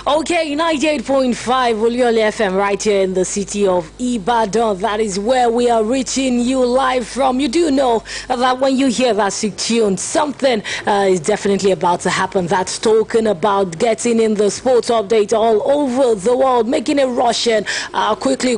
Okay, 98.5 Oluyole FM right here in the city of Ibadan. That is where we are reaching you live from. You do know that when you hear that sick tune, something is definitely about to happen. That's talking about getting in the sports update all over the world, making it Russian. Quickly.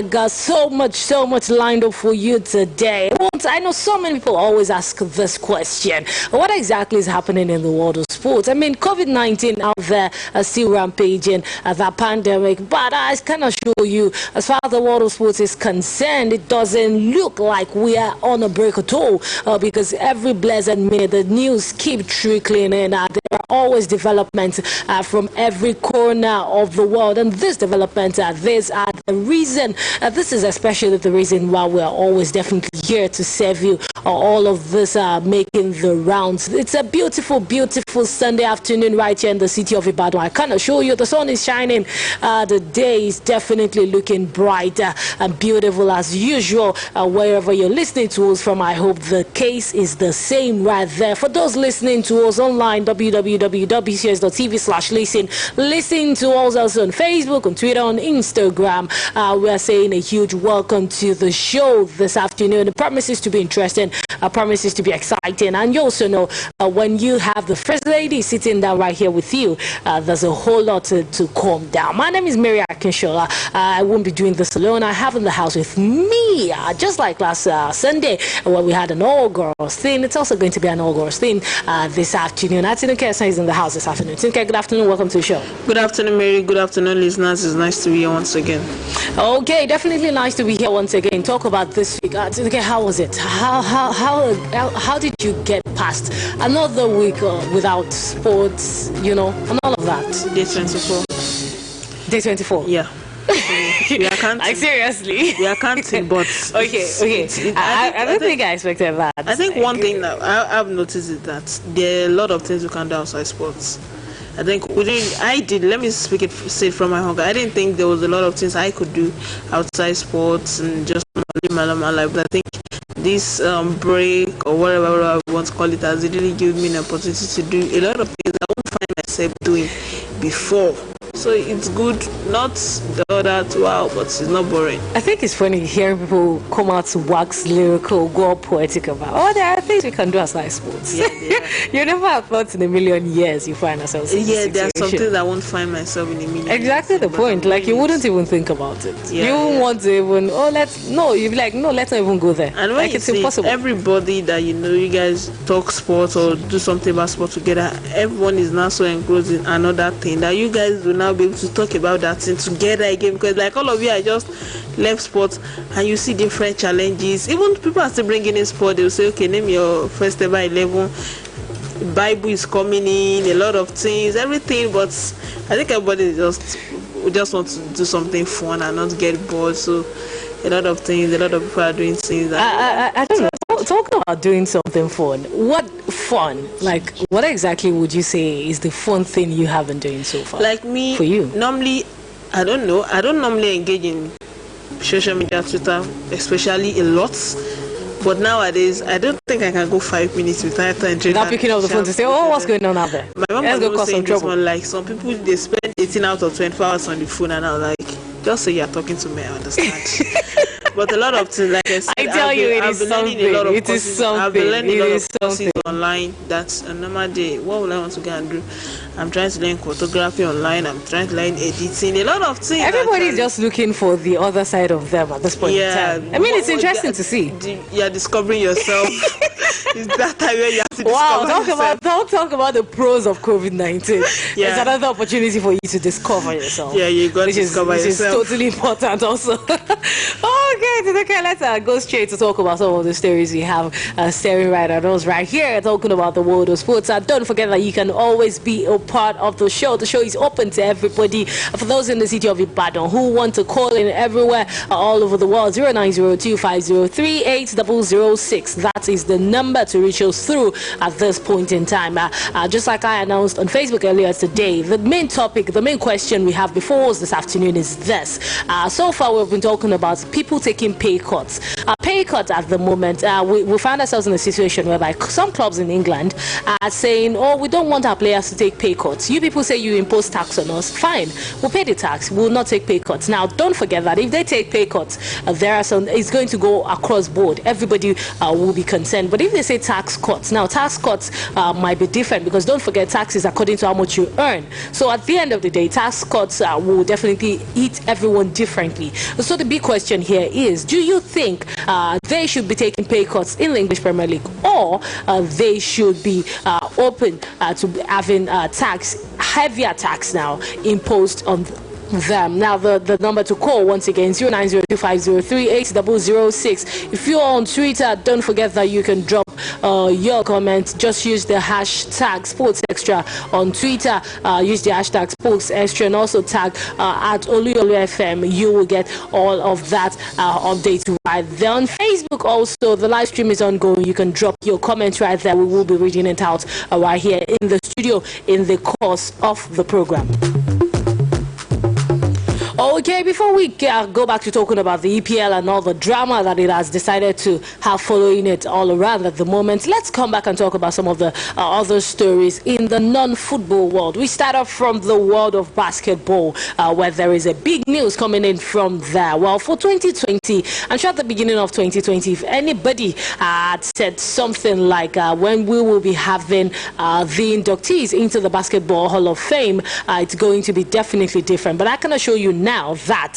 Got so much lined up for you today. I know so many people always ask this question. What exactly is happening in the world of sports? I mean, COVID-19 out there still rampaging, that pandemic, but I kind of show you, as far as the world of sports is concerned, it doesn't look like we are on a break at all, because every blessed minute the news keep trickling in. There are always developments from every corner of the world, and this development, these are the reason, this is especially the reason why we are always definitely here to serve you. All of this making the rounds. It's a beautiful Sunday afternoon right here in the city of Ibadan. I can assure you the sun is shining. The day is definitely looking bright and beautiful as usual. Wherever you're listening to us from, I hope the case is the same right there. For those listening to us online, www.bcs.tv/listen. Listen to us also on Facebook, on Twitter, on Instagram. We are saying a huge welcome to the show this afternoon. It promises to be interesting. Promises to be exciting. And you also know when you have the First Lady sitting down right here with you, there's a whole lot to calm down. My name is Mary Akinshola. I won't be doing this alone. I have in the house with me, just like last Sunday where we had an all-girls thing. It's also going to be an all-girls thing this afternoon. Atinuke is in the house this afternoon. Atinuke, good afternoon. Welcome to the show. Good afternoon, Mary. Good afternoon, listeners. It's nice to be here once again. Okay, definitely nice to be here once again. Talk about this week. Atinuke, how was it? How did you get past another week without sports, and all of that? Day 24. Day 24? Yeah. We are counting. Like, seriously? We are counting, but... Okay. I don't think I expected that. I think one thing that I've noticed is that there are a lot of things we can do outside sports. I think let me say it from my hunger. I didn't think there was a lot of things I could do outside sports and just live my life. But I think this break or whatever I want to call it has really given me an opportunity to do a lot of things I won't find myself doing before. So it's good, not the other wow, but it's not boring. I think it's funny hearing people come out to wax lyrical, go all poetic about, there are things we can do outside sports. Yeah. You never have thought in a million years you find yourself in this there are some things I won't find myself in a million Exactly years. The point. Like, you wouldn't even think about it. You wouldn't want to even, you'd be like, no, let's not even go there. And when it's impossible. Everybody that you guys talk sports or do something about sports together, everyone is now so engrossed in another thing that you guys will now be able to talk about that thing together again, because like all of you are just left sports and you see different challenges. Even people are still bringing in sport. They'll say, okay, name your first ever 11. Bible is coming in, a lot of things, everything, but I think everybody just wants to do something fun and not get bored. So a lot of people are doing things that I don't know. Talking about doing something fun, what fun? Like, what exactly would you say is the fun thing you have been doing so far? Like me, for you? Normally, I don't know. I don't normally engage in social media, Twitter, especially a lot. But nowadays, I don't think I can go 5 minutes without entering. Without picking up the phone to say, what's going on out there? My mom Let's go cause some trouble. Like, some people, they spend 18 out of 24 hours on the phone, and I was like, just say you're talking to me, I understand. But a lot of things, like I said, it is something. It is something. I've been learning a lot of courses online. That's a normal day. What will I want to go and do? I'm trying to learn photography online. I'm trying to learn editing. A lot of things. Everybody's just looking for the other side of them at this point in time. I mean, it's interesting to see. You're discovering yourself. It's that time where you have to discover yourself. Don't talk about the pros of COVID-19. It's another opportunity for you to discover yourself. Yeah, you got to discover yourself. Which is totally important also. Okay, let's go straight to talk about some of the stories we have staring right at us right here, talking about the world of sports. Don't forget that you can always be a part of the show. The show is open to everybody. For those in the city of Ibadan who want to call in everywhere, all over the world, 0902503806. That is the number. number to reach us through at this point in time. Just like I announced on Facebook earlier today, the main topic, the main question we have before us this afternoon is this. So far, we've been talking about people taking pay cuts. Pay cuts at the moment, we find ourselves in a situation whereby some clubs in England are saying, oh, we don't want our players to take pay cuts. You people say you impose tax on us. Fine, we'll pay the tax. We'll not take pay cuts. Now, don't forget that if they take pay cuts, there are some. It's going to go across board. Everybody will be concerned. But if they say tax cuts, now tax cuts might be different because don't forget tax is according to how much you earn. So at the end of the day, tax cuts will definitely hit everyone differently. So the big question here is: do you think they should be taking pay cuts in the English Premier League, or they should be open to having heavier tax now imposed on them? Now the number to call once again 0902503806. If you're on Twitter, don't forget that you can drop your comments. Just use the hashtag SportsExtra on Twitter. Use the hashtag SportsExtra and also tag at Oluyole FM. You will get all of that update right there. On Facebook also, the live stream is ongoing. You can drop your comments right there. We will be reading it out right here in the studio in the course of the program. Okay, before we go back to talking about the EPL and all the drama that it has decided to have following it all around at the moment, let's come back and talk about some of the other stories in the non-football world. We start off from the world of basketball, where there is a big news coming in from there. Well, for 2020, I'm sure at the beginning of 2020, if anybody had said something like when we will be having the inductees into the Basketball Hall of Fame, it's going to be definitely different. But I can assure you now that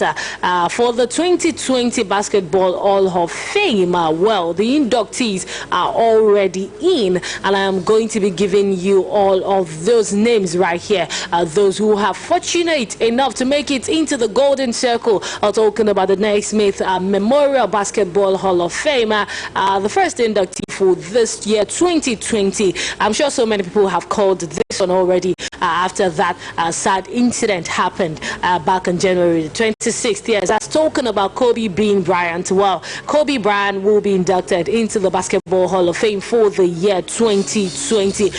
for the 2020 Basketball Hall of Fame, well, the inductees are already in, and I am going to be giving you all of those names right here, those who are fortunate enough to make it into the Golden Circle. Talking about the Naismith Memorial Basketball Hall of Fame, the first inductee for this year 2020. I'm sure so many people have called this one already after that sad incident happened back in January the 26th. Yes, that's talking about Kobe Bean Bryant. Well, Kobe Bryant will be inducted into the Basketball Hall of Fame for the year 2020.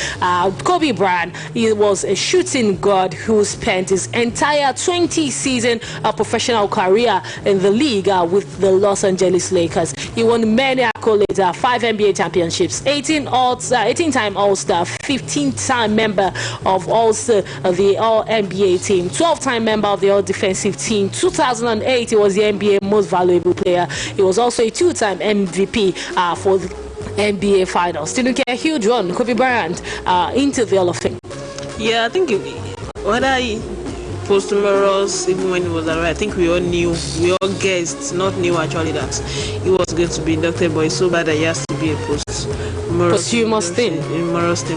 Kobe Bryant, he was a shooting guard who spent his entire 20-season professional career in the league with the Los Angeles Lakers. He won many accolades, 5 NBA championships, 18-time All-Star, 15-time member of the All-NBA team, 12-time member of the All-Defensive team. 2008, he was the NBA Most Valuable Player. He was also a 2-time MVP for the NBA Finals. Didn't get a huge run, Kobe Bryant, into the Hall of Fame. Yeah, I think whether posthumous, even when he was alive, I think we all guessed, not knew actually, that he was going to be inducted, but it's so bad that he has to be a posthumous thing.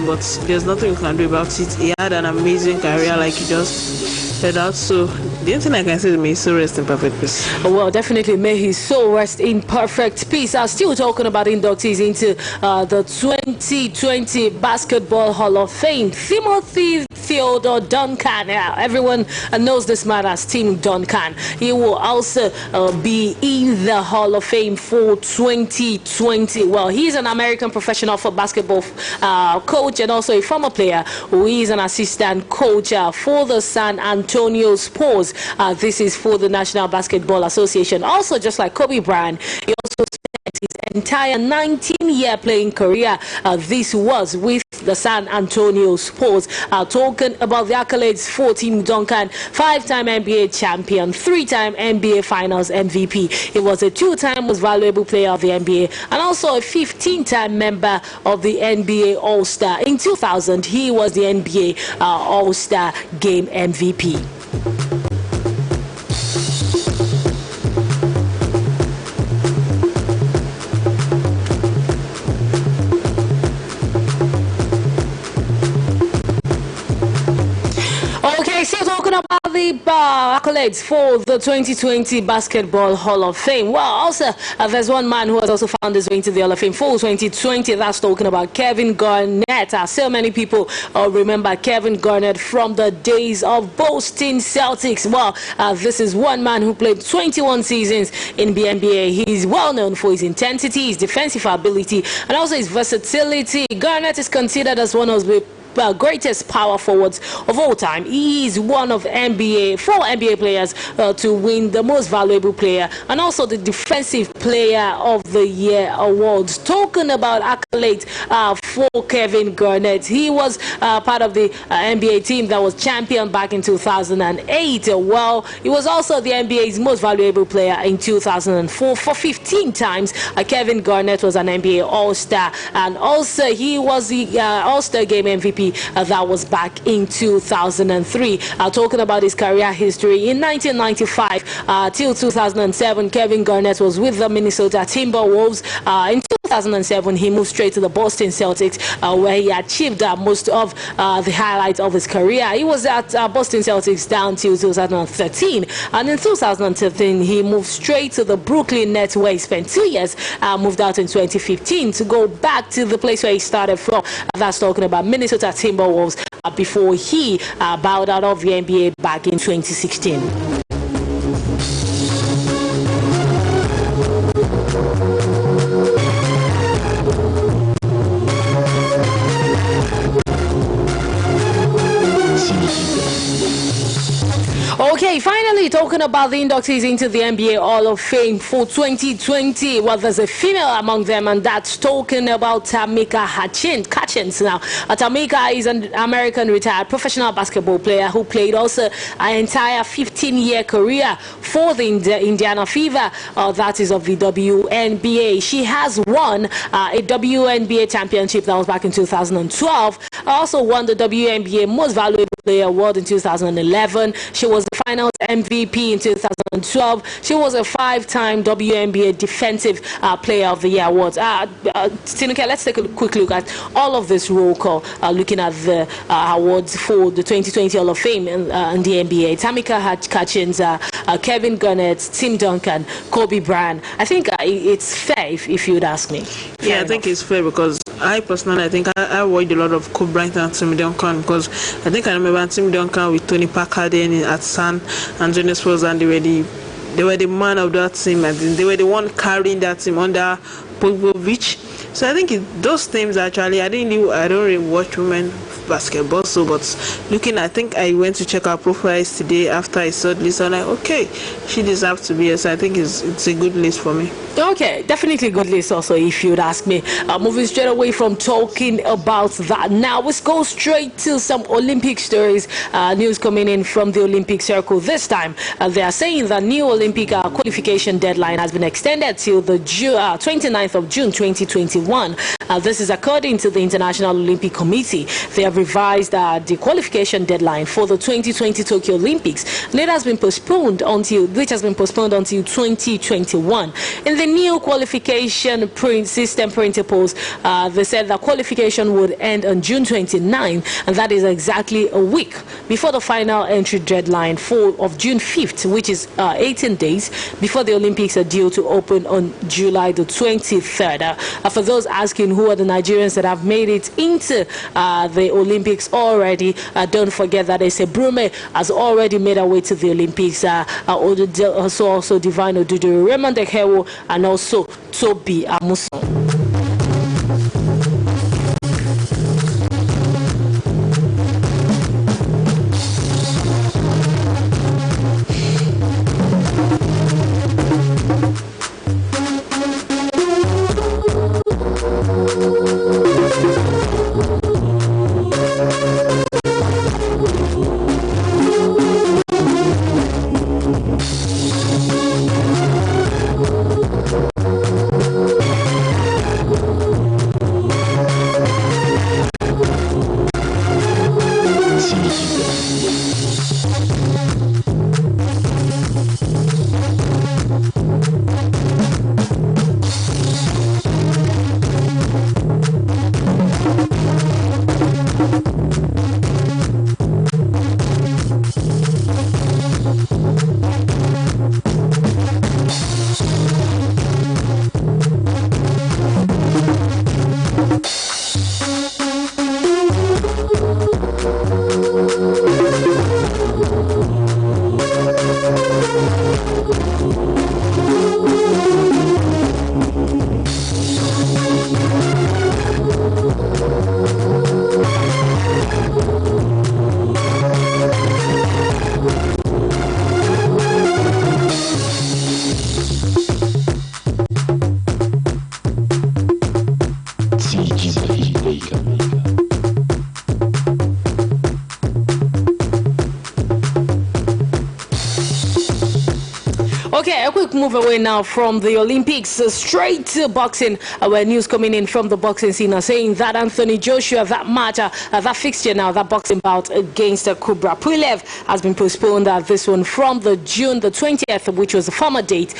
But there's nothing we can do about it. He had an amazing career, like he just said out. So the only thing I can say is may his soul rest in perfect peace. Well, definitely may his soul rest in perfect peace. I'm still talking about inductees into the 2020 Basketball Hall of Fame. Timothy Theodore Duncan. Everyone knows this man as Tim Duncan. He will also be in the Hall of Fame for 2020. Well, he's an American professional for basketball coach and also a former player who is an assistant coach for the San Antonio Spurs. This is for the National Basketball Association. Also, just like Kobe Bryant, he also spent his entire 19-year playing career. This was with the San Antonio Spurs. Talking about the accolades for Tim Duncan: 5-time NBA champion, 3-time NBA Finals MVP. He was a 2-time Most Valuable Player of the NBA and also a 15-time member of the NBA All-Star. In 2000, he was the NBA All-Star Game MVP. Still talking about the finally, accolades for the 2020 Basketball Hall of Fame. Well, also, there's one man who has also found his way into the Hall of Fame for 2020. That's talking about Kevin Garnett. So many people remember Kevin Garnett from the days of Boston Celtics. Well, this is one man who played 21 seasons in the NBA. He's well known for his intensity, his defensive ability, and also his versatility. Garnett is considered as one of the greatest power forwards of all time. He is one of four NBA players to win the most valuable player and also the defensive player of the year awards. Talking about accolades for Kevin Garnett, he was part of the NBA team that was champion back in 2008. Well, he was also the NBA's most valuable player in 2004 for 15 times. Kevin Garnett was an NBA All-Star, and also he was the All-Star Game MVP that was back in 2003. Talking about his career history, in 1995 till 2007, Kevin Garnett was with the Minnesota Timberwolves. In 2007, he moved straight to the Boston Celtics, where he achieved most of the highlights of his career. He was at Boston Celtics down till 2013, and in 2013, he moved straight to the Brooklyn Nets, where he spent 2 years. Moved out in 2015 to go back to the place where he started from. That's talking about Minnesota Timberwolves before he bowed out of the NBA back in 2016. Okay, finally talking about the inductees into the NBA Hall of Fame for 2020. Well, there's a female among them, and that's talking about Tamika Catchings. Now, Tamika is an American retired professional basketball player who played also an entire 15-year career for the Indiana Fever, that is of the WNBA. She has won a WNBA championship that was back in 2012. Also won the WNBA Most Valuable Player Award in 2011. She was the Finals MVP in 2012. She was a 5-time WNBA Defensive Player of the Year awards. Tinuke, let's take a quick look at all of this roll call, looking at the awards for the 2020 Hall of Fame in the NBA. Tamika Catchings, Kevin Garnett, Tim Duncan, Kobe Bryant. I think it's fair if you'd ask me. Yeah, I think it's fair because I personally, I think I watched a lot of Kobe Bryant and Tim Duncan, because I think I remember Tim Duncan with Tony Parker then at San Antonio Spurs, and they were the man of that team, and they were the one carrying that team under Popovich. So I think those teams actually, I don't really watch women basketball, so but looking, I think I went to check her profiles today after I saw the list, and I'm like, okay, she deserves to be here. So I think it's a good list for me. Okay, definitely a good list also, if you'd ask me. Moving straight away from talking about that, now let's go straight to some Olympic stories. News coming in from the Olympic Circle this time. They are saying the new Olympic qualification deadline has been extended till the 29th of June 2021. This is according to the International Olympic Committee. They have revised the qualification deadline for the 2020 Tokyo Olympics, and it has been postponed until 2021. In the new qualification system principles, they said that qualification would end on June 29, and that is exactly a week before the final entry deadline of June 5th, which is 18 days before the Olympics are due to open on July the 23rd. For those asking who are the Nigerians that have made it into the Olympics already, don't forget that Ese Brume has already made her way to the Olympics. Also Divine Odudu, Raymond Ekewo, and also Toby Amuson. quick move away now from the Olympics, straight to boxing, where news coming in from the boxing scene are saying that Anthony Joshua, that match, that fixture now, that boxing bout against Kubra Pulev has been postponed. This one from the June the 20th, which was the former date,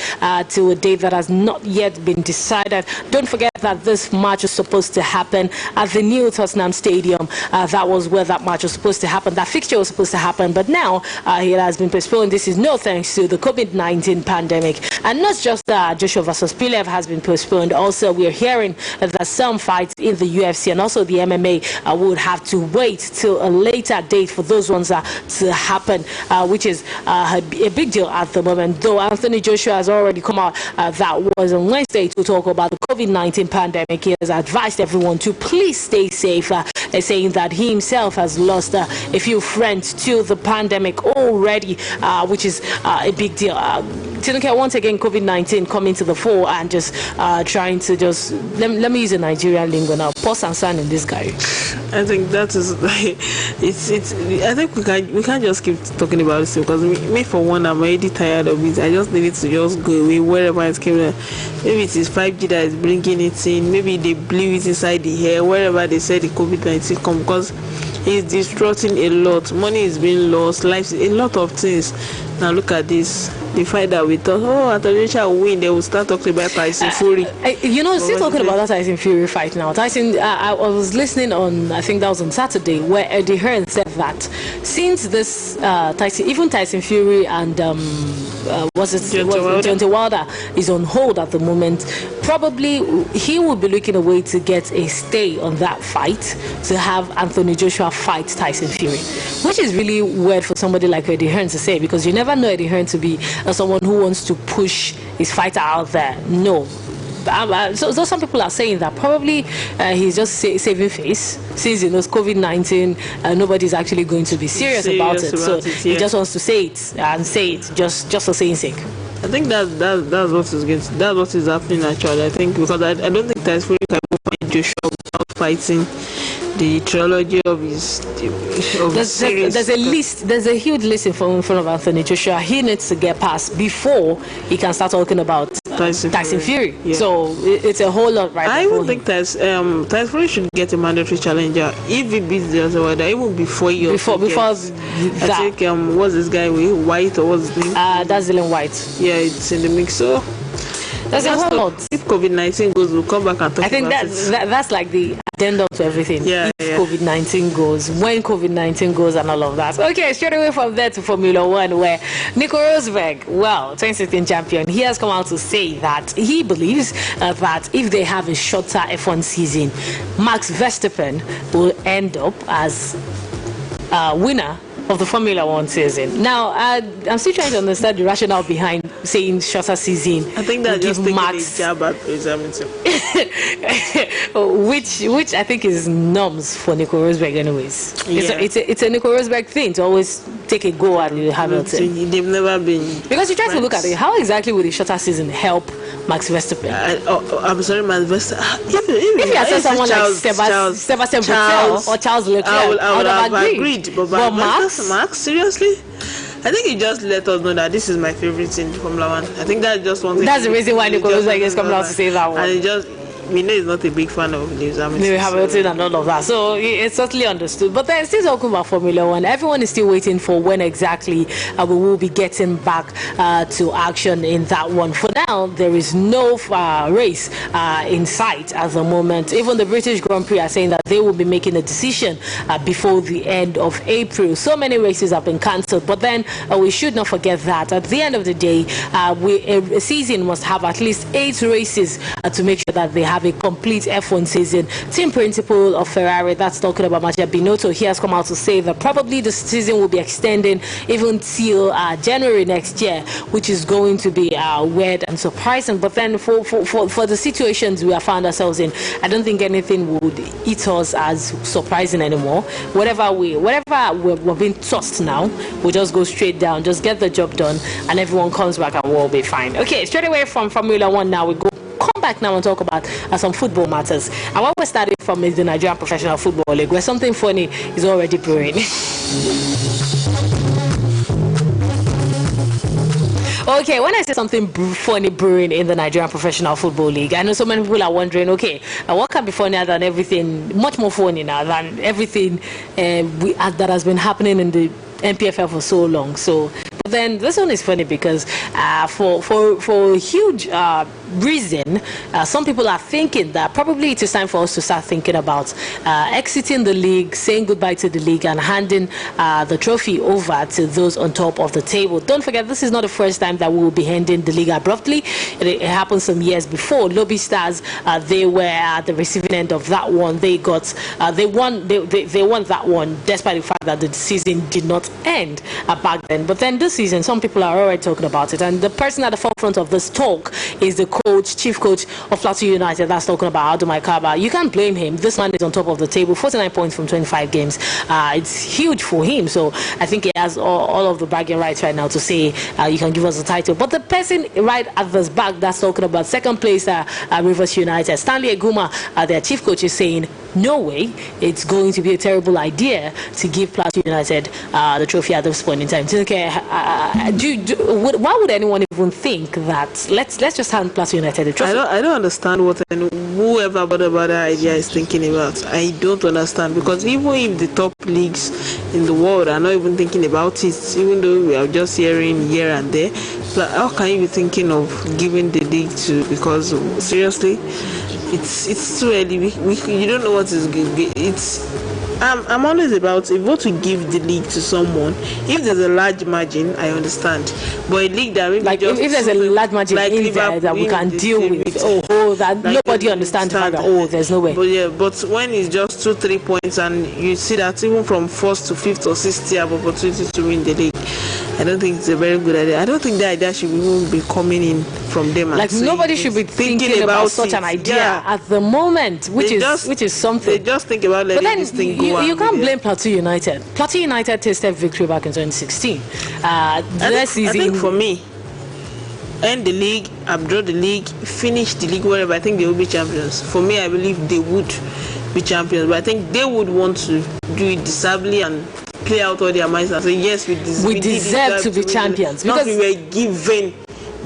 to a date that has not yet been decided. Don't forget that this match is supposed to happen at the new Tottenham Stadium. That was where that match was supposed to happen. That fixture was supposed to happen, but now it has been postponed. This is no thanks to the COVID-19 pandemic. And not just that, Joshua versus Pulev has been postponed. Also, we are hearing that some fights in the UFC and also the MMA would have to wait till a later date for those ones to happen, which is a big deal at the moment. Though Anthony Joshua has already come out, that was on Wednesday, to talk about the COVID-19 pandemic. He has advised everyone to please stay safe, saying that he himself has lost a few friends to the pandemic already, which is a big deal. Tinuke, once again, COVID-19 coming to the fore and just trying to just let me use a Nigerian lingo now. Pause and sign in this guy. I think that is it's. I think we can't just keep talking about this, because me for one, I'm already tired of it. I just need it to just go away wherever it's coming. Maybe it is 5G that is bringing it in. Maybe they blew it inside the air wherever they said the COVID-19 come, because it's disrupting a lot. Money is being lost, lives, a lot of things. Now look at this. The fight that we thought, Anthony Joshua will win, they will start talking about Tyson Fury. Still talking about that Tyson Fury fight now. Tyson, I was listening on, I think that was on Saturday, where Eddie Hearn said that since this Tyson Fury and Deontay Wilder is on hold at the moment, probably he will be looking a way to get a stay on that fight to have Anthony Joshua fight Tyson Fury, which is really weird for somebody like Eddie Hearn to say, because you never know Eddie Hearn to be someone who wants to push his fighter out there. No. So some people are saying that probably he's just saving face, since he knows COVID-19, nobody's actually going to be serious about it. So he just wants to say it and say it just for saying sake. I think that's what is happening actually. I think because I don't think Tyson Fury can fight Joshua without fighting the trilogy of his there's a huge list in front of Anthony Joshua. He needs to get past before he can start talking about Tyson Fury. Yeah. So it's a whole lot right. I would think Tyson Fury should get a mandatory challenger if he beats the other one, even before that. I think what's this guy with White, or what's his name? That's Dylan White. Yeah, it's in the mix. So there's a whole lot. If COVID-19 goes, we'll come back and talk about it. That's like the addendum to everything. If COVID-19 goes, when COVID-19 goes, and all of that. Okay, straight away from there to Formula One, where Nico Rosberg, 2016 champion, he has come out to say that he believes that if they have a shorter F1 season, Max Verstappen will end up as winner of the Formula One season. Now, I'm still trying to understand the rationale behind saying shorter season. I think that's just taking a jab at Hamilton. which I think is norms for Nico Rosberg anyways. Yeah. It's a Nico Rosberg thing to always take a go at Hamilton. They've never been... Because you try to look at it, how exactly will the shorter season help Max Verstappen? I'm sorry, Max Verstappen. If you had said someone like Sebastian Vettel or Charles Leclerc, I would have agreed. But Max, seriously? I think he just let us know that this is my favorite in Formula One. I think that's just one thing. That's the reason why Nico Rosberg is coming out to say that one. And we know he's not a big fan of Lewis Hamilton. And all of that. So it's totally understood. But then still talking about Formula One, everyone is still waiting for when exactly we will be getting back to action in that one. For now, there is no race in sight at the moment. Even the British Grand Prix are saying that they will be making a decision before the end of April. So many races have been cancelled. But then we should not forget that at the end of the day, a season must have at least 8 races to make sure that they have a complete F1 season. Team principal of Ferrari, that's talking about Mattia Binotto, he has come out to say that probably the season will be extending even till January next year, which is going to be weird and surprising. But then for the situations we have found ourselves in, I don't think anything would eat us as surprising anymore. Whatever we're being tossed now, we'll just go straight down, just get the job done, and everyone comes back and we'll be fine. Okay, straight away from Formula One now, we come back now and talk about some football matters. And what we're starting from is the Nigerian Professional Football League, where something funny is already brewing. Okay, when I say something funny brewing in the Nigerian Professional Football League, I know so many people are wondering, okay, what can be funnier than everything, much more funny now than everything that has been happening in the NPFL for so long. So, but then this one is funny because for a huge reason, some people are thinking that probably it is time for us to start thinking about exiting the league, saying goodbye to the league, and handing the trophy over to those on top of the table. Don't forget, this is not the first time that we will be handing the league abruptly. It happened some years before. Lobby Stars, they were at the receiving end of that one. They won that one, despite the fact that the season did not end back then. But then this season, some people are already talking about it, and the person at the forefront of this talk is the chief coach of Plateau United, that's talking about Adu Maikaba. You can't blame him. This man is on top of the table, 49 points from 25 games. It's huge for him, so I think he has all of the bragging rights right now to say you can give us the title. But the person right at this back that's talking about second place, Rivers United, Stanley Eguma, their chief coach, is saying no way, it's going to be a terrible idea to give Plateau United the trophy at this point in time. Okay, why would anyone even think that let's just hand Plateau United the trophy? I don't understand what whoever brought about that idea is thinking about. I don't understand, because even if the top leagues in the world are not even thinking about it, even though we are just hearing here and there, but how can you be thinking of giving the league to? Because seriously, it's too early. You don't know what is good. I'm always about, if you want to give the league to someone, if there's a large margin, I understand. But a league that really like just if there's a large margin like in there that we can deal with, that like nobody understands the fact that there's no way. But when it's just 2-3 points, and you see that even from 1st to 5th or 6th you have opportunity to win the league, I don't think it's a very good idea. I don't think the idea should even be coming in from them. Like nobody should be thinking about such an idea at the moment, which is something. They just think about letting this thing go. You can't blame Plateau United. Plateau United tasted victory back in 2016. I think for me, end the league, draw the league, finish the league, wherever, I think they will be champions. For me, I believe they would be champions, but I think they would want to do it deservedly and play out all their minds and say, yes, we deserve to be champions. Because we were given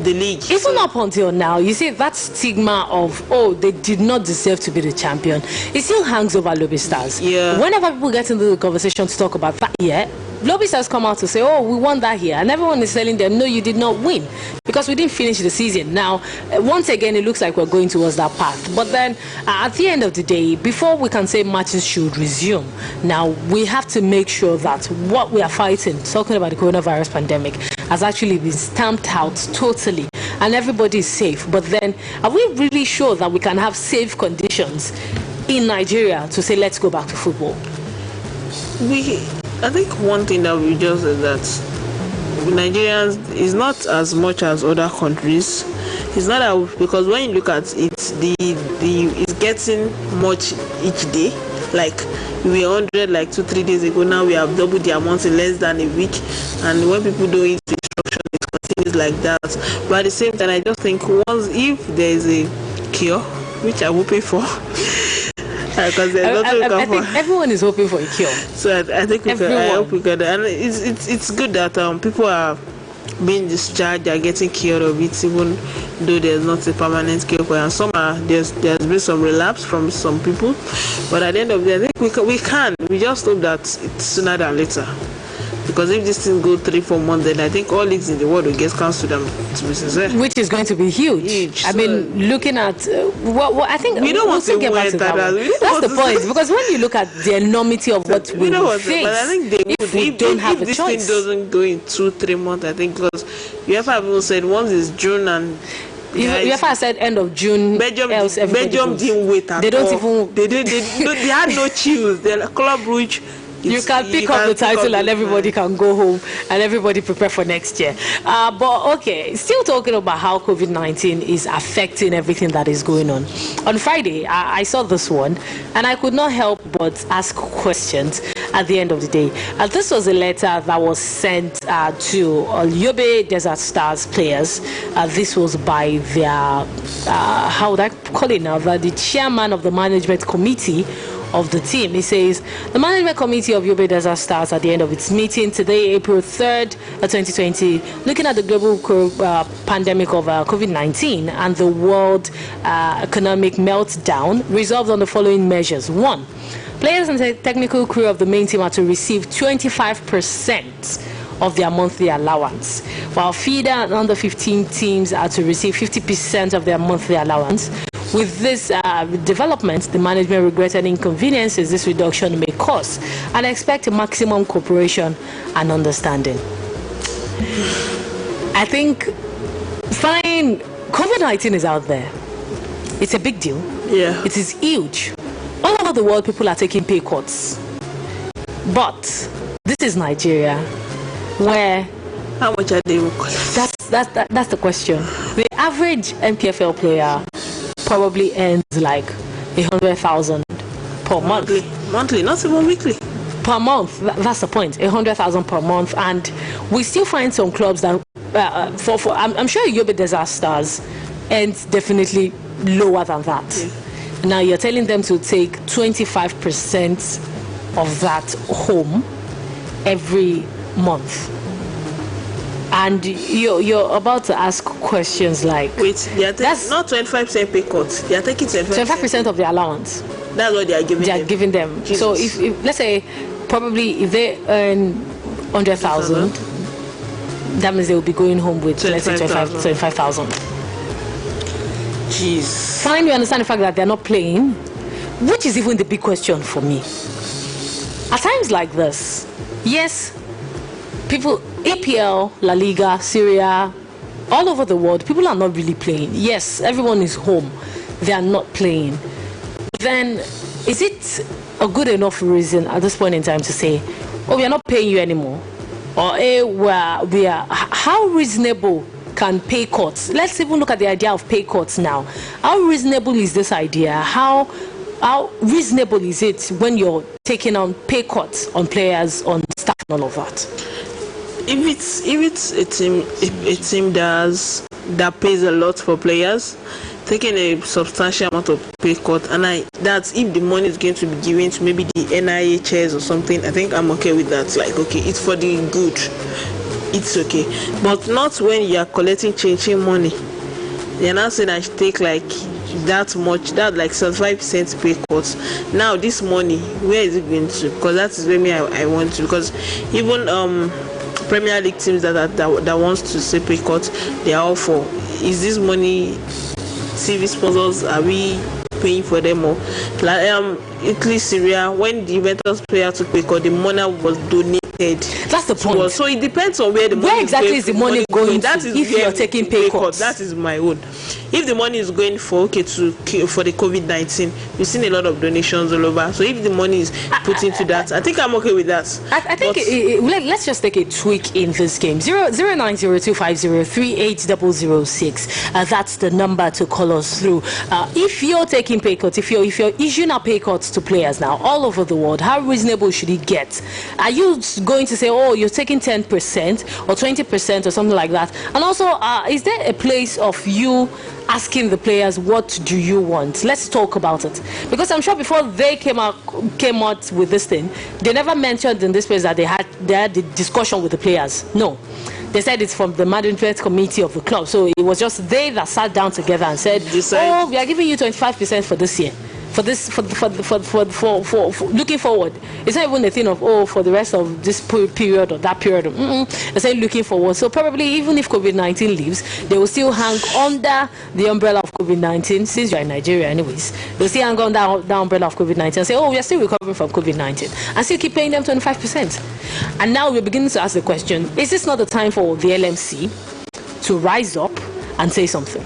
the league. Even up until now, you see that stigma of, they did not deserve to be the champion, it still hangs over Lobby Stars. Yeah. Whenever people get into the conversation to talk about that year, Lobby Stars come out to say, we won that year, and everyone is telling them, no, you did not win, because we didn't finish the season. Now, once again, it looks like we're going towards that path. But then, at the end of the day, before we can say matches should resume, now we have to make sure that what we are fighting, talking about the coronavirus pandemic, has actually been stamped out totally, and everybody is safe. But then, are we really sure that we can have safe conditions in Nigeria to say, let's go back to football? I think one thing that we just said, that Nigerians is not as much as other countries. It's not that, because when you look at it, it's getting much each day. Like we were 100 like 2-3 days ago. Now we have doubled the amount in less than a week. And when people don't eat the instruction, it continues like that. But at the same time, I just think if there is a cure, which I'm hoping for. Because I think everyone is hoping for a cure. So I think I hope we can. And it's good that people are being discharged, they are getting cured of it, even though there's not a permanent cure for it. And some there's been some relapse from some people. But at the end of the day, I think we can. We just hope that it's sooner than later. Because if this thing goes 3-4 months, then I think all leagues in the world will get cancelled, to be sincere. Which is going to be huge. I mean, looking at I think we don't want to get back to that. That's the point. Because when you look at the enormity of what we will face, but I think they would, if this thing doesn't go in 2-3 months, I think, because UEFA even said once it's June and UEFA said end of June. Belgium didn't wait at all. They had no chills. The Club Rouge. You can pick up the title and everybody can go home and everybody prepare for next year. But okay, still talking about how COVID-19 is affecting everything that is going on. On Friday, I saw this one and I could not help but ask questions at the end of the day. This was a letter that was sent to Oluyole Desert Stars players. This was by their, how would I call it now, the chairman of the management committee of the team. He says the management committee of Yobe Desert Stars at the end of its meeting today, April 3rd, 2020, looking at the global pandemic of COVID-19 and the world economic meltdown, resolved on the following measures. 1. Players and the technical crew of the main team are to receive 25% of their monthly allowance, while feeder and under 15 teams are to receive 50% of their monthly allowance. With this development, the management regretted inconveniences this reduction may cause and expect a maximum cooperation and understanding. I think, fine, COVID-19 is out there. It's a big deal. Yeah. It is huge. All over the world, people are taking pay cuts. But this is Nigeria, where... How much are they collect? That's the question. The average MPFL player probably earns like 100,000 per month. Monthly, not even weekly. Per month. That's the point. 100,000 per month, and we still find some clubs that I'm sure Yobe Desert Stars earns definitely lower than that. Yeah. Now you're telling them to take 25% of that home every month. And you're about to ask questions like... Wait, that's not 25% pay cut. They are taking 25% of the allowance. That's what they are giving them. They are giving them. Jesus. So if let's say, probably if they earn 100,000, that means they will be going home with, let's say, 25,000. Jeez. Fine, we understand the fact that they're not playing, which is even the big question for me. At times like this, yes, people, APL, La Liga, Syria, all over the world, people are not really playing. Yes, everyone is home. They are not playing. Then, is it a good enough reason at this point in time to say, oh, we are not paying you anymore? Or, we are, how reasonable can pay cuts? Let's even look at the idea of pay cuts now. How reasonable is this idea? How reasonable is it when you're taking on pay cuts on players, on staff, and all of that? If it's a team that pays a lot for players, taking a substantial amount of pay cut, and that's if the money is going to be given to maybe the NIHS or something, I think I'm okay with that. Like, okay, it's for the good, it's okay, but not when you are collecting changing money. They're not saying I should take like that much, that like 75% pay cut. Now this money, where is it going to? Because that is where I want to. Because even Premier League teams that wants to say pay cut, they are all for. Is this money TV sponsors? Are we paying for them? Or like Italy, Syria, when the Juventus player took pay cut, the money was donated. That's the point. So it depends on where the money exactly is the money going that to. Is if you're taking pay cuts, that is my own. If the money is going for the COVID-19, we've seen a lot of donations all over. So if the money is put into that, I think I'm okay with that. I think let's just take a tweak in this game. 09025038006. That's the number to call us through. If you're taking pay cuts, if you're issuing out pay cuts to players now all over the world, how reasonable should it get? Are you going to say, oh, you're taking 10% or 20% or something like that? And also, is there a place of you asking the players, what do you want? Let's talk about it, because I'm sure before they came out with this thing, they never mentioned in this place that they had the discussion with the players. No, they said it's from the management committee of the club. So it was just they that sat down together and said, oh, we are giving you 25% for this year. For looking forward. It's not even a thing of, oh, for the rest of this period or that period. They say looking forward. So probably even if COVID-19 leaves, they will still hang under the umbrella of COVID-19, since you're in Nigeria anyways. They'll still hang under the umbrella of COVID-19 and say, oh, we are still recovering from COVID-19, and still keep paying them 25%. And now we're beginning to ask the question, is this not the time for the LMC to rise up and say something?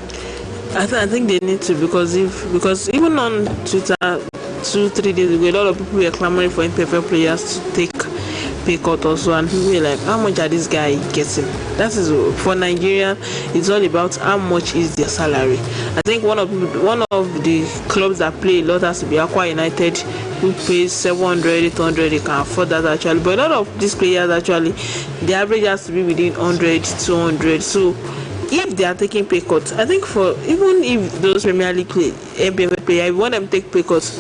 I think they need to, because even on Twitter 2-3 days ago, a lot of people were clamoring for MPFL players to take pay cut also, and people were like, how much are this guy getting? That is, for Nigeria, it's all about how much is their salary. I think one of the clubs that play a lot has to be Aqua United, who pays 700, 800. They can afford that actually, but a lot of these players actually, the average has to be within 100, 200. So if they are taking pay cuts, I think for even if those Premier League MPFL players, if you want them to take pay cuts,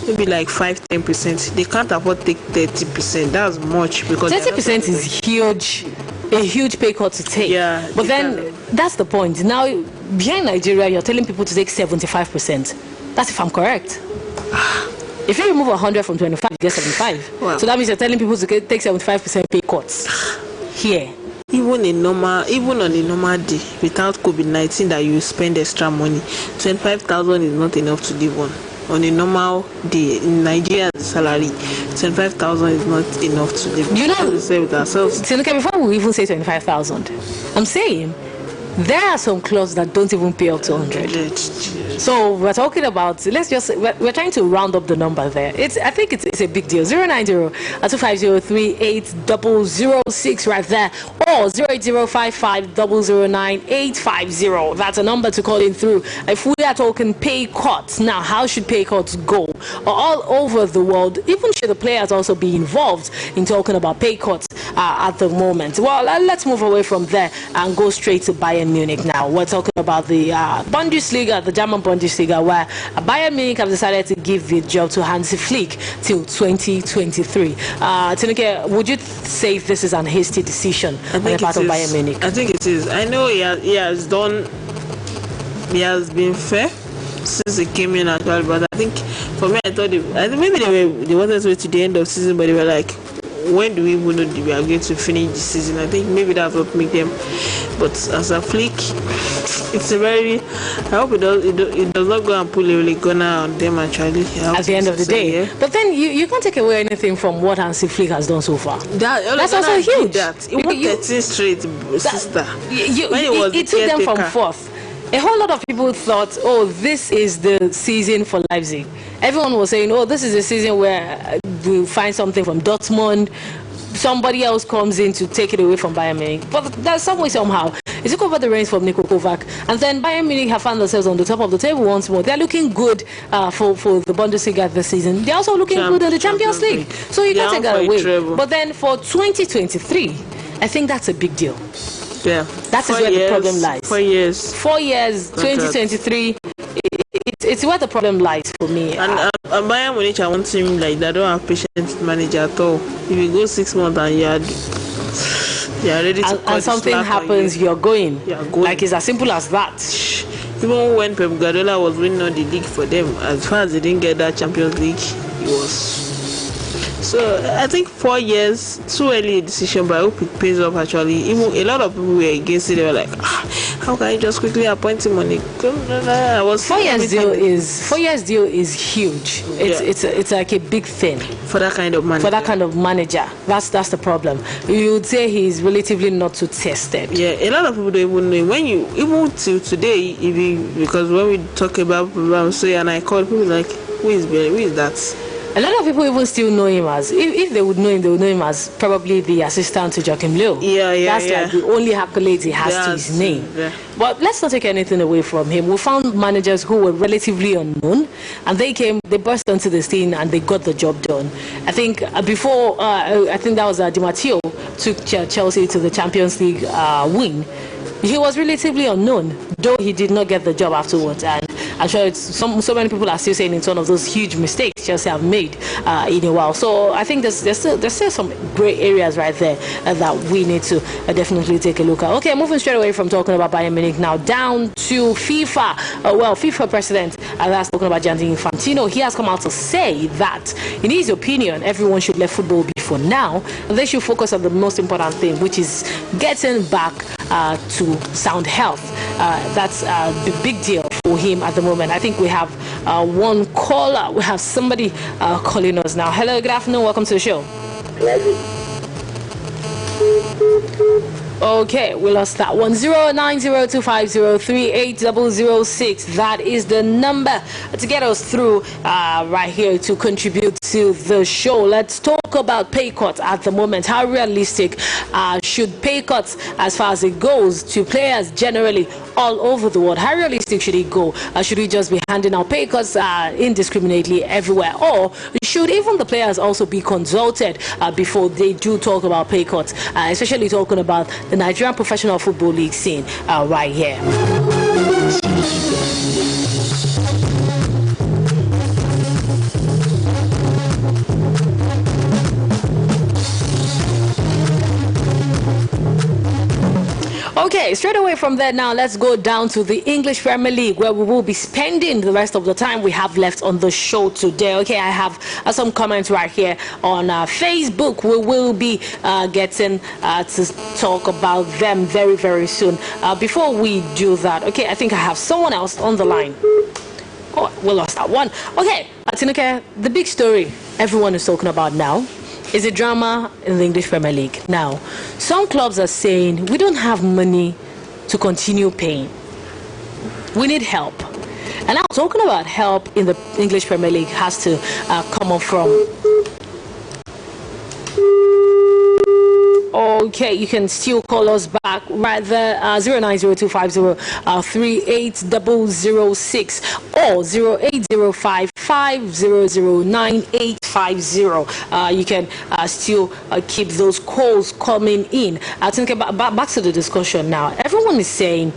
maybe like 5-10%. They can't afford to take 30%. That's much because 30% is huge, a huge pay cut to take. Yeah, but then that's the point. Now, behind Nigeria, you're telling people to take 75%. That's if I'm correct. If you remove 100 from 25, you get 75. Wow. So that means you're telling people to take 75% pay cuts here. Even on a normal day, without COVID-19, that you spend extra money, 25,000 is not enough to live on. On a normal day in Nigeria's salary, 25,000 is not enough to live. You know, we say with ourselves. Tinuke, before we even say 25,000, I'm saying there are some clubs that don't even pay up to 100. So we're talking about, we're trying to round up the number there. I think it's a big deal. 090-250-380006 right there, or 08055-009-850. That's a number to call in through. If we are talking pay cuts, now how should pay cuts go? All over the world, even should the players also be involved in talking about pay cuts at the moment? Well, let's move away from there and go straight to Bayern Munich now. We're talking about the Bundesliga, the German Bundesliga, where Bayern Munich have decided to give the job to Hansi Flick till 2023. Tinuke, would you say this is an hasty decision on the part of Bayern Munich? I think it is. I know he has been fair since he came in actually, but I think for me, I think maybe they wanted to wait to the end of the season, but they were like, when do we even know we are going to finish the season? I think maybe that's what make them. But as a Flick, it's a very. I hope it does not go and pull a gunner on them actually. At the end of the day, yeah. But then you can't take away anything from what Hansi Flick has done so far. That's also huge. It won 13 straight, sister. It took them from fourth. A whole lot of people thought, oh, this is the season for Leipzig. Everyone was saying, oh, this is a season where we'll find something from Dortmund. Somebody else comes in to take it away from Bayern Munich. But there's some way, somehow. It took over the reins from Niko Kovac. And then Bayern Munich have found themselves on the top of the table once more. They're looking good for the Bundesliga this season. They're also looking good in the Champions League. So you can't take that away. But then for 2023, I think that's a big deal. Yeah, that is where the problem lies. 4 years. 4 years, 2023. It's where the problem lies for me. And Bayern Munich, I want him like they don't have patience manager at all. If you go 6 months and you're ready to and something happens, you're going. Like it's as simple as that. Even when Pep Guardiola was winning the league for them, as far as they didn't get that Champions League, it was. So I think 4 years, too early a decision, but I hope it pays off actually. Even a lot of people were against it. They were like, how can you just quickly appoint him on it? 4 years deal is huge. It's like a big thing for that kind of manager. That's the problem. You would say he's relatively not too tested. Yeah, a lot of people don't even know. When you even till today, because when we talk about Ramsey and I call people like, who is that? A lot of people even still know him as, if they would know him, they would know him as probably the assistant to Joachim Löw. That's like the only accolade he has to his name. Yeah. But let's not take anything away from him. We found managers who were relatively unknown, and they burst onto the scene and they got the job done. I think before, I think that was Di Matteo took Chelsea to the Champions League win. He was relatively unknown, though he did not get the job afterwards. And I'm sure so many people are still saying it's one of those huge mistakes Chelsea have made in a while. So I think there's still some great areas right there that we need to definitely take a look at. Okay, moving straight away from talking about Bayern Munich now down to FIFA. FIFA president, that's talking about Gianni Infantino. He has come out to say that, in his opinion, everyone should let football be for now. And they should focus on the most important thing, which is getting back to sound health. That's the big deal for him at the moment. I think we have one caller. We have somebody calling us now. Hello, good afternoon. Welcome to the show. Okay, we lost that one. 09025038006. That is the number to get us through right here to contribute to the show. Let's talk about pay cuts at the moment. How realistic should pay cuts, as far as it goes, to players generally all over the world? How realistic should it go? Should we just be handing out pay cuts indiscriminately everywhere? Or should even the players also be consulted before they do talk about pay cuts, especially talking about the Nigerian Professional Football League scene right here? Okay, straight away from there now, let's go down to the English Premier League, where we will be spending the rest of the time we have left on the show today. Okay, I have some comments right here on Facebook. We will be getting to talk about them very, very soon. Before we do that, okay, I think I have someone else on the line. Oh, we lost that one. Okay, Atinuke, the big story everyone is talking about now is a drama in the English Premier League. Now, some clubs are saying we don't have money to continue paying. We need help. And now talking about help in the English Premier League has to come up from... Okay, you can still call us back right there, 09025038006 or 0805500950. You can still keep those calls coming in. I think back to the discussion now. Everyone is saying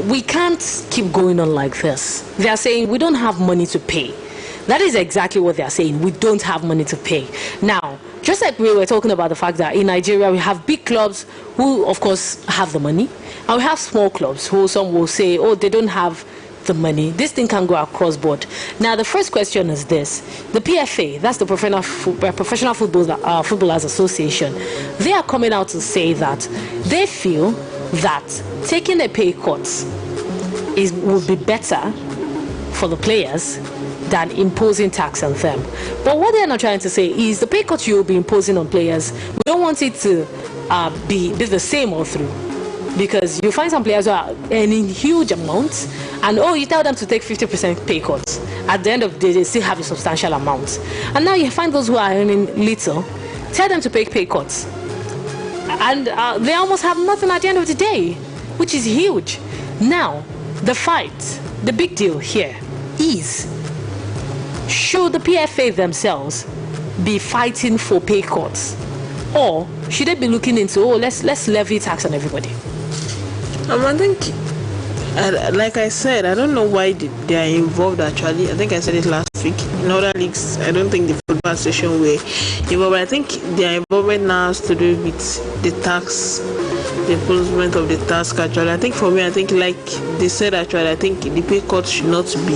we can't keep going on like this. They are saying we don't have money to pay. That is exactly what they are saying. We don't have money to pay. Now, just like we were talking about the fact that in Nigeria we have big clubs who of course have the money, and we have small clubs who some will say, oh, they don't have the money. This thing can go across board. Now the first question is this: the PFA, that's the Professional Footballers Association, they are coming out to say that they feel that taking a pay cut will be better for the players than imposing tax on them. But what they're not trying to say is the pay cut you'll be imposing on players, we don't want it to be the same all through. Because you find some players who are earning huge amounts, and you tell them to take 50% pay cuts. At the end of the day, they still have a substantial amount. And now you find those who are earning little, tell them to pay cuts. And they almost have nothing at the end of the day, which is huge. Now, the fight, the big deal here is, should the PFA themselves be fighting for pay cuts, or should they be looking into let's levy tax on everybody? I think, like I said, I don't know why they are involved actually. I think I said it last week. In other leagues, I don't think the football association were involved. I think their involvement now has to do with the tax, the imposition of the tax actually. I think for me, I think like they said actually, I think the pay cut should not be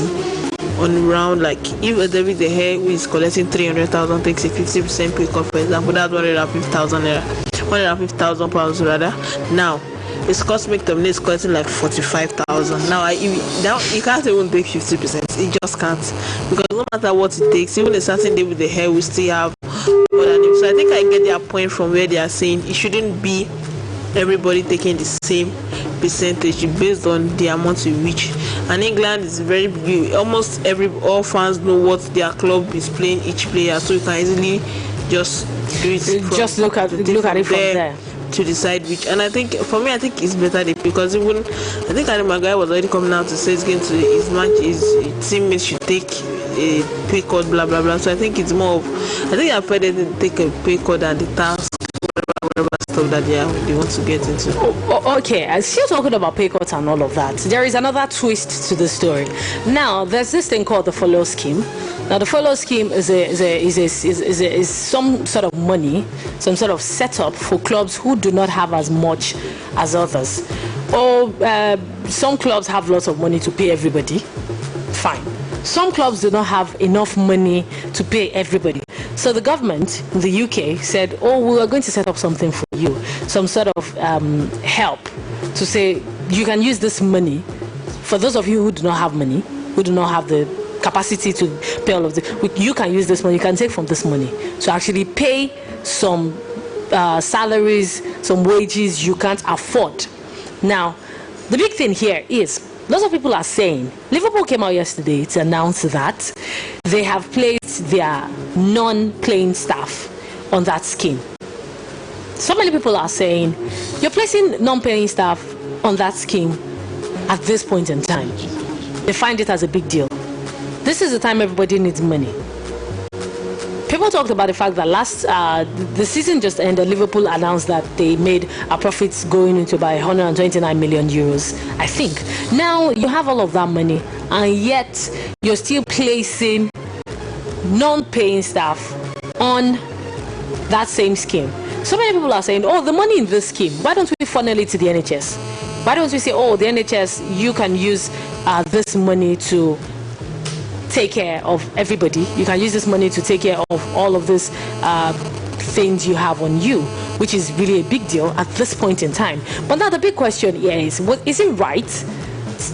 on round, like if David De Gea, who is collecting 300,000, takes a 50% pay cut, for example, that's 150,000 pounds rather. Now, his cost make them is collecting like 45,000. Now, you can't even take 50%. It just can't, because no matter what it takes, even a certain David De Gea will still have more than him. So I think I get their point from where they are saying it shouldn't be everybody taking the same percentage based on the amount you reach. And England is very big. Almost all fans know what their club is playing each player, so you can easily just do it. Just look at it from there to decide which. And I think for me, I think it's better because even I think Harry Maguire was already coming out to say it's going to his match, his teammates should take a pay cut, blah blah blah. So I think it's more of, I think I've heard them take a pay cut and the task, whatever stuff that they want to get into. Okay, I'm still talking about pay cuts and all of that. There is another twist to the story. Now, there's this thing called the follow scheme. Now, the follow scheme is some sort of money, some sort of setup for clubs who do not have as much as others. Or some clubs have lots of money to pay everybody. Fine. Some clubs do not have enough money to pay everybody. So the government in the UK said, we are going to set up something for you, some sort of help to say you can use this money for those of you who do not have money, who do not have the capacity to pay all of this. You can use this money, you can take from this money to actually pay some salaries, some wages you can't afford. Now, the big thing here is, lots of people are saying, Liverpool came out yesterday to announce that they have placed their non-playing staff on that scheme. So many people are saying, you're placing non-paying staff on that scheme at this point in time. They find it as a big deal. This is the time everybody needs money. People talked about the fact that the season just ended. Liverpool announced that they made profits going into about 129 million euros, I think. Now you have all of that money, and yet you're still placing non-paying staff on that same scheme. So many people are saying, the money in this scheme, why don't we funnel it to the NHS? Why don't we say, oh, the NHS, you can use this money to take care of everybody. You can use this money to take care of all of these things you have on you, which is really a big deal at this point in time. But now the big question here is, is it right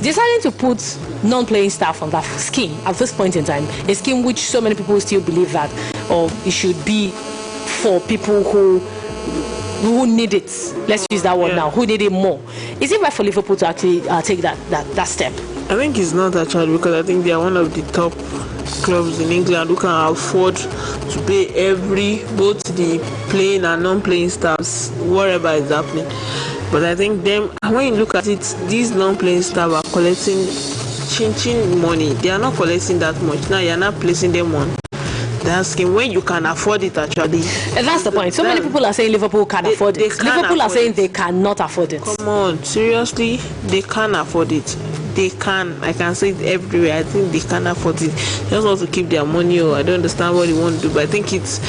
deciding to put non-playing staff on that scheme at this point in time, a scheme which so many people still believe that, or it should be for people who need it? Let's use that word now. Who need it more? Is it right for Liverpool to actually take that step? I think it's not actually, because I think they are one of the top clubs in England who can afford to pay both the playing and non-playing staffs whatever is happening. But I think when you look at it, these non-playing staff are collecting chin money. They are not collecting that much. Now you're not placing them on that scheme when you can afford it actually. And that's the point. So many people are saying Liverpool can afford it. Liverpool are saying they cannot afford it. Come on, seriously, they can afford it. They can. I can say it everywhere. I think they can afford it. They just want to keep their money. Or I don't understand what they want to do. But I think it's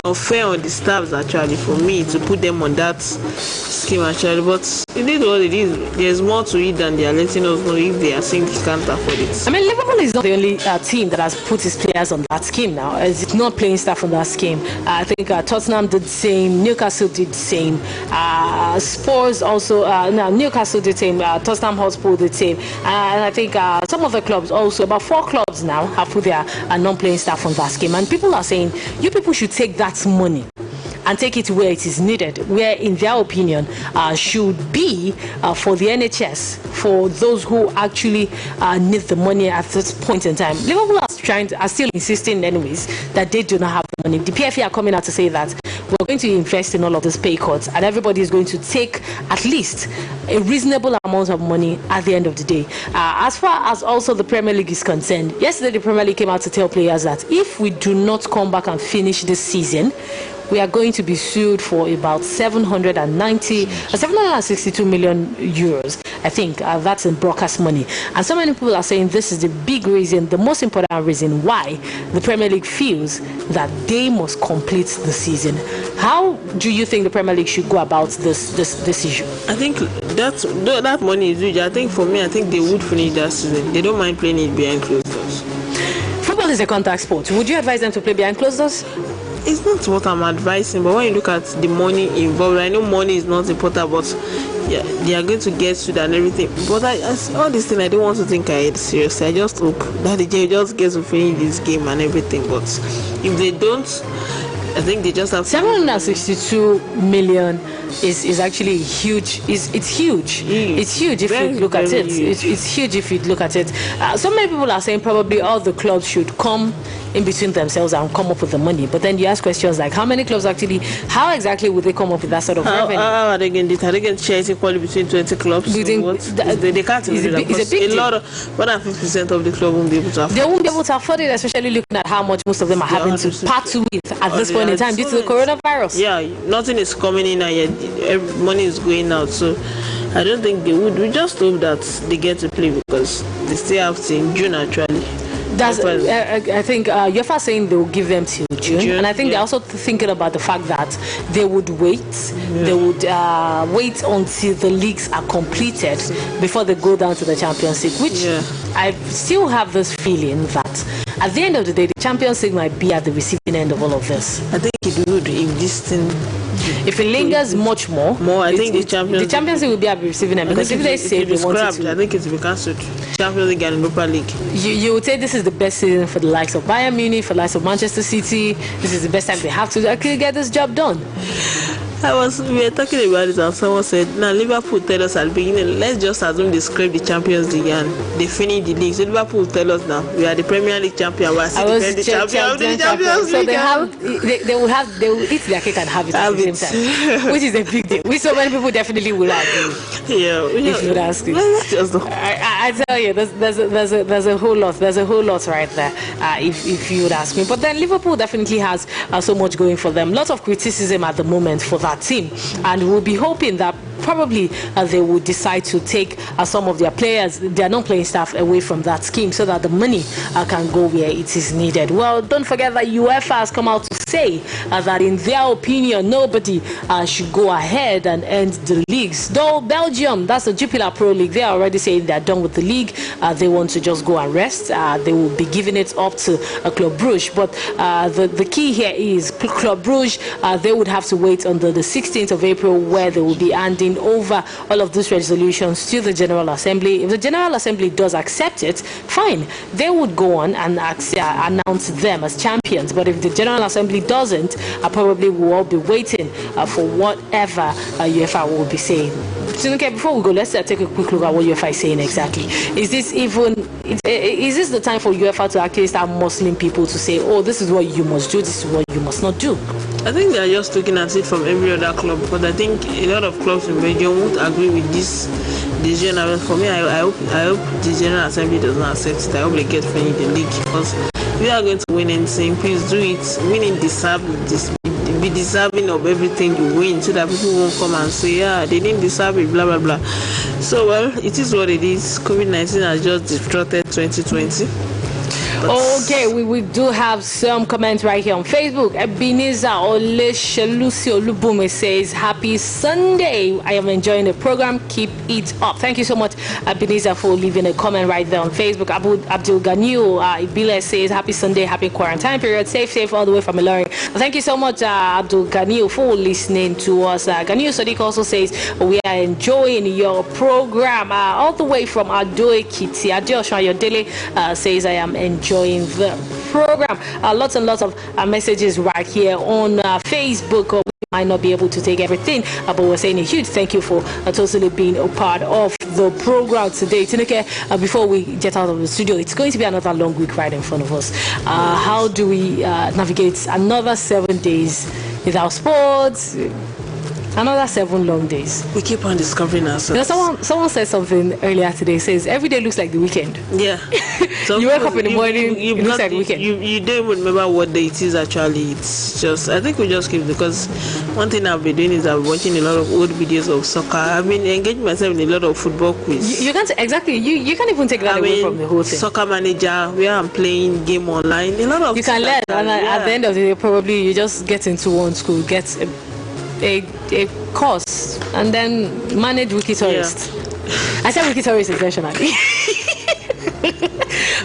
unfair on the staffs actually for me to put them on that scheme actually. But it is what it is. There's more to it than they are letting us know if they are saying they can't afford it. I mean, Liverpool is not the only team that has put its players on that scheme now. It's not playing staff on that scheme. I think Tottenham did the same. Newcastle did the same. Spurs also. Newcastle did the same. Tottenham Hotspur did the same. And I think some of the clubs also, about 4 clubs now, have put their non-playing staff on that scheme. And people are saying, you people should take that money and take it where it is needed, where in their opinion should be for the NHS, for those who actually need the money at this point in time. Liverpool are still insisting anyways that they do not have the money. The PFA are coming out to say that we're going to invest in all of these pay cuts and everybody is going to take at least a reasonable amount of money at the end of the day. As far as also the Premier League is concerned, yesterday the Premier League came out to tell players that if we do not come back and finish this season, we are going to be sued for about 762 million euros. I think that's in broadcast money. And so many people are saying this is the big reason, the most important reason why the Premier League feels that they must complete the season. How do you think the Premier League should go about this issue? I think that money is huge. I think for me, I think they would finish that season. They don't mind playing it behind closed doors. Football is a contact sport. Would you advise them to play behind closed doors? It's not what I'm advising, but when you look at the money involved, I know money is not important, but yeah, they are going to get sued and everything. But all this thing, I don't want to think ahead seriously. I just hope that they just get to finish this game and everything. But if they don't, I think they just have 762 million is actually huge. It's huge. It's huge if you look at it. It's huge if you look at it. So many people are saying probably all the clubs should come in between themselves and come up with the money. But then you ask questions like, how many clubs actually? How exactly would they come up with that sort of revenue? How are they going to do it? Are they going to share it equally between 20 clubs? They can't do that. A lot of more than 50% of the club won't be able to afford it. They won't be able to afford it, especially looking at how much most of them are having to part with at this point in time due to the coronavirus. Yeah, nothing is coming in and yet money is going out. So I don't think they would. We just hope that they get to play because they still have to in June actually. That's, I think UEFA saying they will give them till June, and I think they're also thinking about the fact that they would wait. They would wait until the leagues are completed before they go down to the Champions League, which I still have this feeling that at the end of the day, the Champions League might be at the receiving end of all of this. I think it would if this thing. If it lingers much more, I think the Champions League will be at the receiving end because if they say they want it to, I think it will be cancelled. Champions League and Europa League. You would say this is the best season for the likes of Bayern Munich, for the likes of Manchester City. This is the best time they have to actually get this job done. We were talking about it and someone said, now Liverpool tell us at the beginning, let's just assume they scrape the Champions League and they finish the league. So Liverpool tell us now, we are the Premier League champion, we are still the champion. So they will eat their cake and have it at the same time, which is a big deal. Which so many people definitely will agree. If you would ask me. I tell you, there's a whole lot. There's a whole lot right there. If you would ask me, but then Liverpool definitely has so much going for them. Lots of criticism at the moment for that team, and we'll be hoping that probably they would decide to take some of their players, their non-playing staff, away from that scheme so that the money can go where it is needed. Well, don't forget that UEFA has come out to say that in their opinion, nobody should go ahead and end the leagues. Though Belgium, that's the Jupiler Pro League, they are already saying they're done with the league. They want to just go and rest. They will be giving it up to Club Brugge. But the key here is Club Brugge, they would have to wait until the 16th of April, where they will be handing over all of these resolutions to the General Assembly. If the General Assembly does accept it, fine, they would go on and announce them as champions. But if the General Assembly doesn't, probably we'll all be waiting for whatever UEFA will be saying. Okay, before we go, let's take a quick look at what UEFA is saying exactly. Is this the time for UEFA to actually start muscling people to say, oh, this is what you must do, this is what you must not do? I think they are just looking at it from every other club, because I think a lot of clubs in Belgium won't agree with this decision. For me, I hope the General Assembly does not accept it. I hope they get finished the league, because we are going to win anything. Please do it. Winning be deserving of everything you win, so that people won't come and say, yeah, they didn't deserve it, blah blah blah. So, well, it is what it is. COVID-19 has just disrupted 2020. Okay, we do have some comments right here on Facebook. Ebenezer Oluyole says, happy Sunday. I am enjoying the program. Keep it up. Thank you so much, Ebenezer, for leaving a comment right there on Facebook. Abdul Ganil Ibile says, happy Sunday, happy quarantine period. Safe all the way from Ilorin. Thank you so much, Abdul Ganil, for listening to us. Ganil Sadiq also says, we are enjoying your program all the way from Ado Ekiti. Adeosha Yodele says, I am enjoying the program. Lots and lots of messages right here on Facebook. We might not be able to take everything, but we're saying a huge thank you for totally being a part of the program today. Tineke, before we get out of the studio, it's going to be another long week right in front of us. How do we navigate another 7 days without sports? Another 7 long days. We keep on discovering ourselves. You know, someone said something earlier today. Says every day looks like the weekend. Yeah. So you wake up in the morning, it looks like the weekend. You don't even remember what day it is actually. It's just, I think we just keep, because one thing I've been doing is I've been watching a lot of old videos of soccer. I've been engaging myself in a lot of football quiz. You can't exactly. You can't even take that away from the whole thing. Soccer Manager, where I'm playing game online. A lot of you can learn, and at the end of the day, probably you just get into one school, get a course, and then manage wiki tourist. I said wiki tourist intentionally.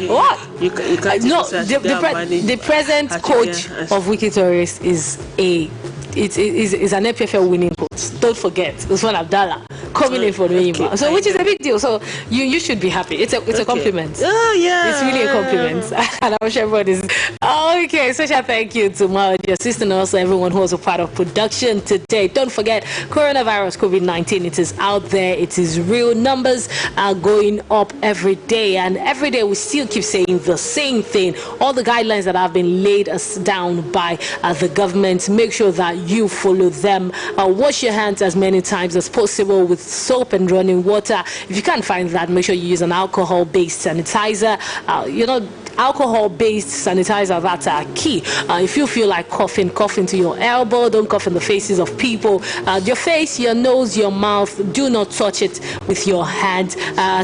What? You can't no, the present coach of wiki tourist is an FPFL winning coach. Don't forget, Usman Abdallah coming in for the email. So which is a big deal. So you should be happy. It's a compliment. Oh yeah, it's really a compliment. And I'm sure everyone is okay. Special thank you to my assistant and also everyone who was a part of production today. Don't forget, coronavirus COVID-19, it is out there. It is real. Numbers are going up every day, and every day we still keep saying the same thing. All the guidelines that have been laid us down by the government, make sure that you follow them. Wash your hands as many times as possible with soap and running water. If you can't find that, make sure you use an alcohol-based sanitizer. Alcohol-based sanitizer, that's our key. If you feel like coughing to your elbow, don't cough in the faces of people. Your face, your nose, your mouth, do not touch it with your hand.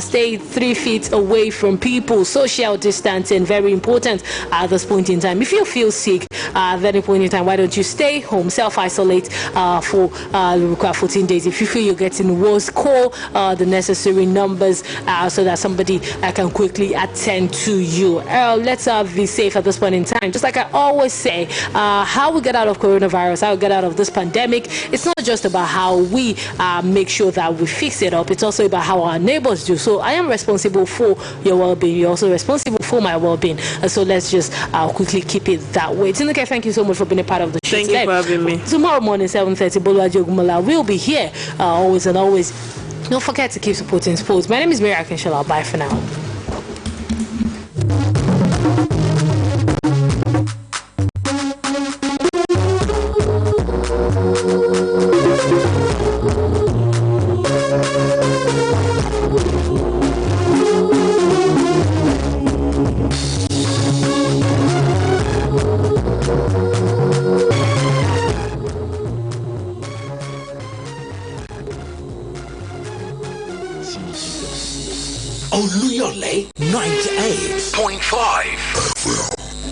Stay 3 feet away from people. Social distancing, very important at this point in time. If you feel sick at any point in time, why don't you stay home, self-isolate for 14 days. If you feel you're getting worse, call the necessary numbers so that somebody can quickly attend to you. Let's be safe at this point in time. Just like I always say, how we get out of coronavirus, how we get out of this pandemic, it's not just about how we make sure that we fix it up. It's also about how our neighbors do. So I am responsible for your well-being. You're also responsible for my well-being. So let's just quickly keep it that way. Tinuke, thank you so much for being a part of the show. Thank you for having me. Tomorrow morning, 7:30, Boluwaji Ogumala will be here always and always. Don't forget to keep supporting sports. My name is Mary Akinshola. Bye for now.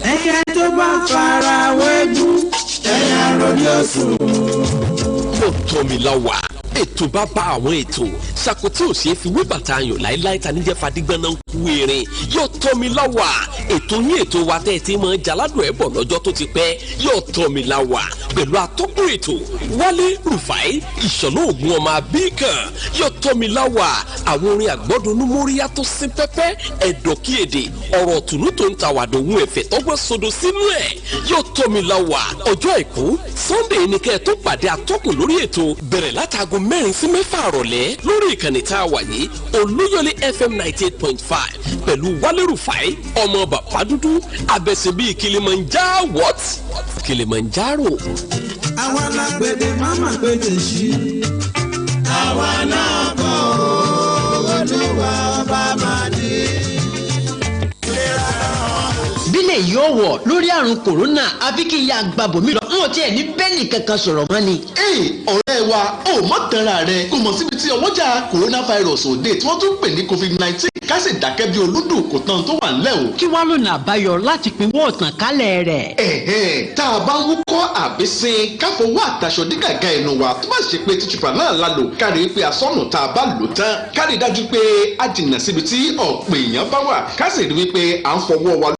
ẹyẹ tó bá fara wẹ́jú ẹyẹ àròjọ sùn. Yóò tọ́ mi láwà. Ètò bá bá àwọn ètò ṣàkótí ò ṣeé fi wí bàtà ayò láíláí ta níjẹ́ fadigbọ́nà ń kú erin. Yóò tọ́ mi láwà. Ètò yín ètò wa tẹ́ ẹ ti mọ jaládùn ẹ̀ bọ̀ lọ́jọ́ tó ti pẹ́. Yóò tọ́ mi láwà. Pẹ̀lú atọ́kùn ètò Wálé Rufai Ìṣọ̀lá Ògùn ọmọ Abíkan. Yóò tọ́ mi láwà. Àwọn orin àgbọ́dúnú móríyá tó sín pẹ́pẹ́ ẹ̀dọ̀ kí èdè ọ̀rọ̀ tùnú tó ń ta wàdòwú ẹ̀fẹ̀ tọ́gbọ́n sodo sínú ẹ̀. Yóò tọ́ mi láwà. Ọjọ́ Àìkú Sunday ní kẹ́ ẹ tó pàdé atọ́kùn lórí ètò bẹ̀rẹ̀ látago 4 sí 6 àrọ̀lẹ́ lórí ìkànnì tá a wà yìí Oluyole FM 98.5 pẹ̀lú Wálé Rufai ọmọ bàbá dúdú abẹ́sẹ̀ bíi Kilimanjaro. àwa lágbèdè máma gbèdè sí. àwa náà kọ́ Olúwa ọba máa dé. bílẹ̀ yóò wọ̀ lórí àrùn kòrónà àfi kí ìyá àgbàbòmí lọ n ò tiẹ̀ ní bẹ́ẹ̀lì kankan sọ̀rọ̀ mọ́ ni. ọ̀rẹ́ wa ò mọ̀ tanra rẹ̀ kò mọ̀ síbi tí ọwọ́jà coronavirus òde tí wọ́n tún pè ní covid-19 ká sì dákẹ́ bí olúdù kò tán tó wà ńlẹ̀ o. kí wàá lọ́nà àbáyọ láti pinwọ́ ọ̀tàn kálẹ̀ rẹ̀. tá a bá ń wúkọ́ àbí sin káfọwọ́ àtàṣọ dígàgá ẹnu wa tó bá ṣe pé tìtùpà náà la lò kárí pé asọ́nù tá a bá lò tán kárí dájú pé a jìnnà síbi tí ọ̀pọ̀ èèyàn bá wà ká sì rí wípé à ń fọwọ́ wa